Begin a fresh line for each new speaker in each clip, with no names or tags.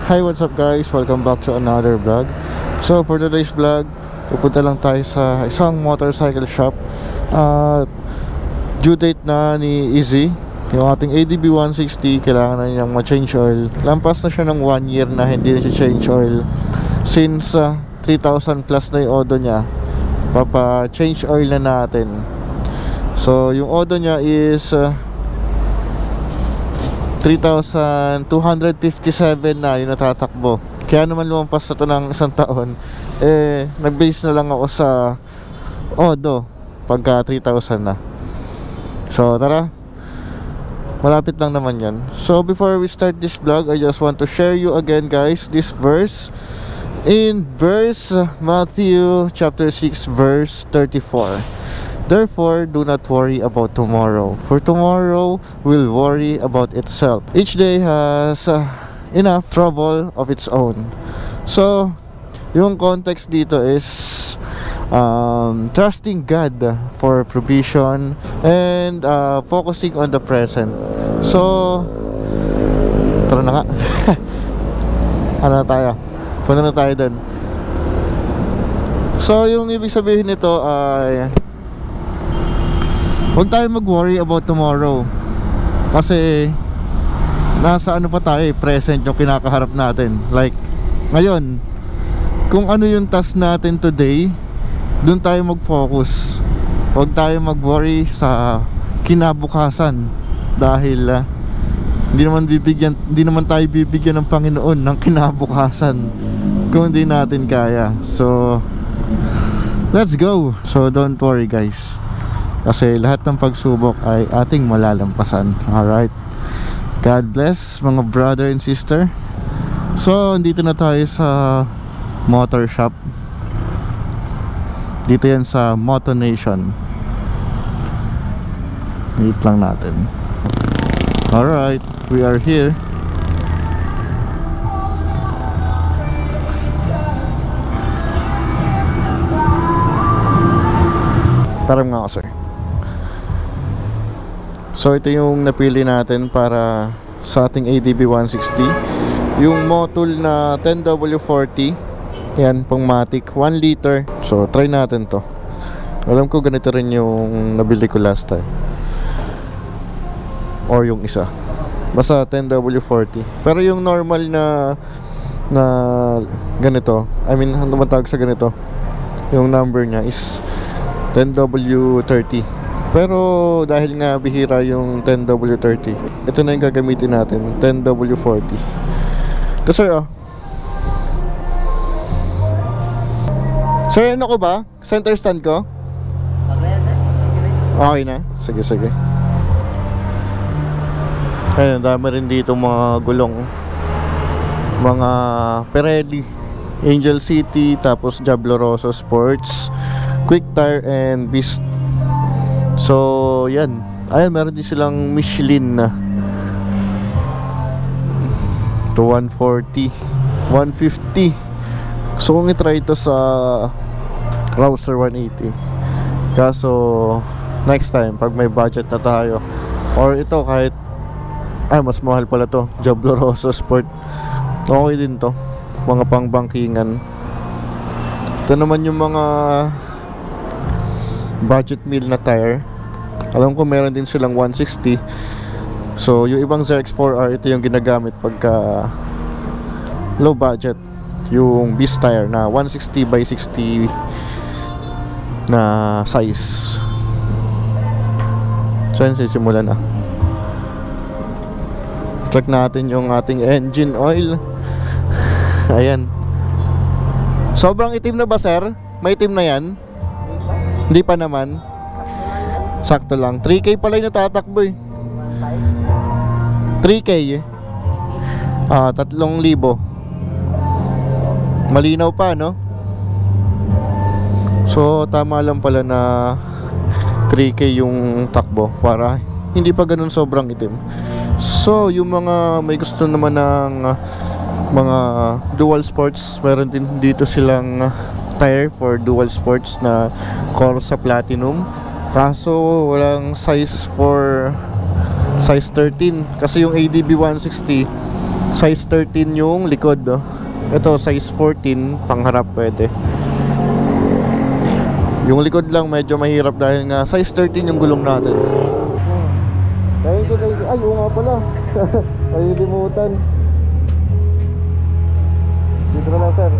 Hi, what's up guys? Welcome back to another vlog. So for today's vlog, pupunta lang tayo sa isang motorcycle shop. Due date na ni Easy, yung ating ADB 160, kailangan na niyang ma-change oil. Lampas na siya ng 1 year na hindi na siya change oil. Since 3,000 plus na yung odo niya, papa-change oil na natin. So yung odo niya is 3,257 na yung natatakbo. Kaya naman lumampas na ito ng isang taon. Nag-base na lang ako sa odo pagka 3,000 na. So tara, malapit lang naman yan. So before we start this vlog, I just want to share you again guys this verse. In verse Matthew chapter 6 verse 34. Therefore, do not worry about tomorrow, for tomorrow will worry about itself. Each day has enough trouble of its own. So, yung context dito is trusting God for provision and focusing on the present. So, tara na nga. Ano na tayo? Punta na tayo dun. So, yung ibig sabihin nito ay huwag tayo mag-worry about tomorrow. Kasi nasa ano pa tayo, present yung kinakaharap natin. Like, ngayon, kung ano yung task natin today, dun tayo mag-focus. Huwag tayo mag-worry sa kinabukasan. Dahil hindi naman tayo bibigyan ng Panginoon ng kinabukasan kung hindi natin kaya. So, let's go. So, don't worry guys, kasi lahat ng pagsubok ay ating malalampasan. Alright, God bless mga brother and sister. So, dito na tayo sa motor shop. Dito yan sa Moto Nation. Wait lang natin. Alright, we are here. Parang nga ako sir. So ito yung napili natin para sa ating ADB 160, yung Motul na 10W40. Yan, pang Matic 1 liter. So try natin to. Alam ko ganito rin yung nabili ko last time, or yung isa, basta 10W40. Pero yung normal na ganito, I mean ano man tawag sa ganito, yung number nya is 10W30. Pero dahil nga bihira yung 10W30, ito na yung gagamitin natin, 10W40. Ito sir, oh. Sir, ano ko ba? Center stand ko? Okay na? Sige, sige. Ayun, dami rin dito mga gulong. Mga Pirelli, Angel City, tapos Jabloroso Sports, Quick Tire, and Beast. So, yan. Ayan, meron din silang Michelin na to 140, 150. So, kung itry ito sa Rouser 180. Kaso, next time, pag may budget na tayo, or ito kahit, mas mahal pala to, Jabloroso Sport. Okay din to. Mga pangbangkingan. Ito naman yung mga budget meal na tire. Alam ko meron din silang 160. So yung ibang ZX4R, ito yung ginagamit pagka low budget, yung Beast tire na 160 by 60 na size. So yan, sisimulan na. Check natin yung ating engine oil. Ayan. Sobrang itim na ba sir? May itim na yan? Hindi pa naman. Sakto lang. 3K pala yung natatakbo eh. 3K 3,000. Malinaw pa, no? So tama lang pala na 3K yung takbo, para hindi pa ganun sobrang itim. So yung mga may gusto naman ng mga dual sports, meron din dito silang tire for dual sports na Corsa Platinum. Kaso walang size for size 13, kasi yung ADB 160 Size 13 yung likod, oh. Ito size 14, pangharap pwede. Yung likod lang medyo mahirap dahil nga size 13 yung gulong natin. Thank you. Ay, oo nga pala. Kalilimutan. Dito na lang, sir.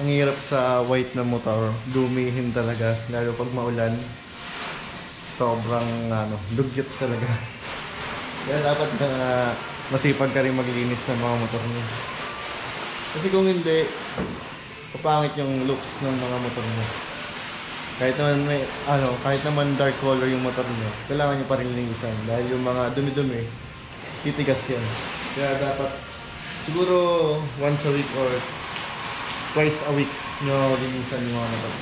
Ang hirap sa white na motor, dumihin talaga, lalo pag maulan. Sobrang dugyot talaga. Kaya dapat masipag ka rin maglinis ng mga motor mo. Kasi kung hindi, kapangit yung looks ng mga motor mo. Kahit naman kahit naman dark color yung motor mo, kailangan nyo pa rin linisan dahil yung mga dumi-dumi, titigas yan. Kaya dapat siguro once a week or twice a week nyo linisan yung mga motor,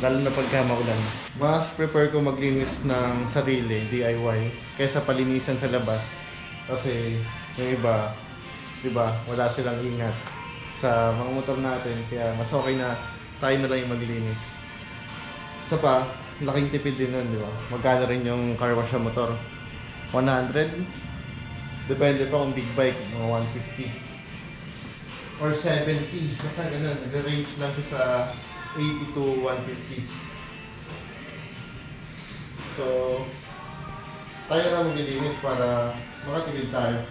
lalo na pagka maulan. Mas prefer ko maglinis ng sarili, DIY, kaysa palinisan sa labas. Kasi yung iba, diba, wala silang ingat sa mga motor natin, kaya mas okay na tayo na lang yung maglinis. Isa pa, laking tipid din nun, diba? Magkano rin yung car wash sa motor? 100? Depende pa kung big bike, mga 150 or 70, basta ganun, nag-range lang siya sa 80 to 150. So, tayo lang maglilinis para makatipid tayo.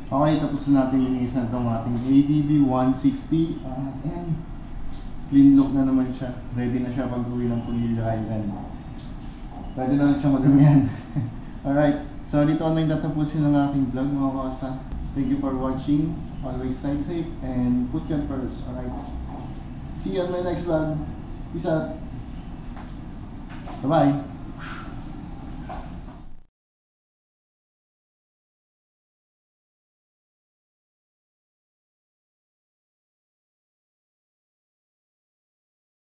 Okay, tapos na natin linisan itong ating ADB 160. And clean look na naman siya. Ready na siya pag-uwi ng Pulilio Island. Pwede na lang siya madamihan. Alright, so dito na yung tatapusin ng aking vlog mga kasa. Thank you for watching. Always stay safe and put God first. Alright, see you on my next vlog. Peace out. Bye-bye.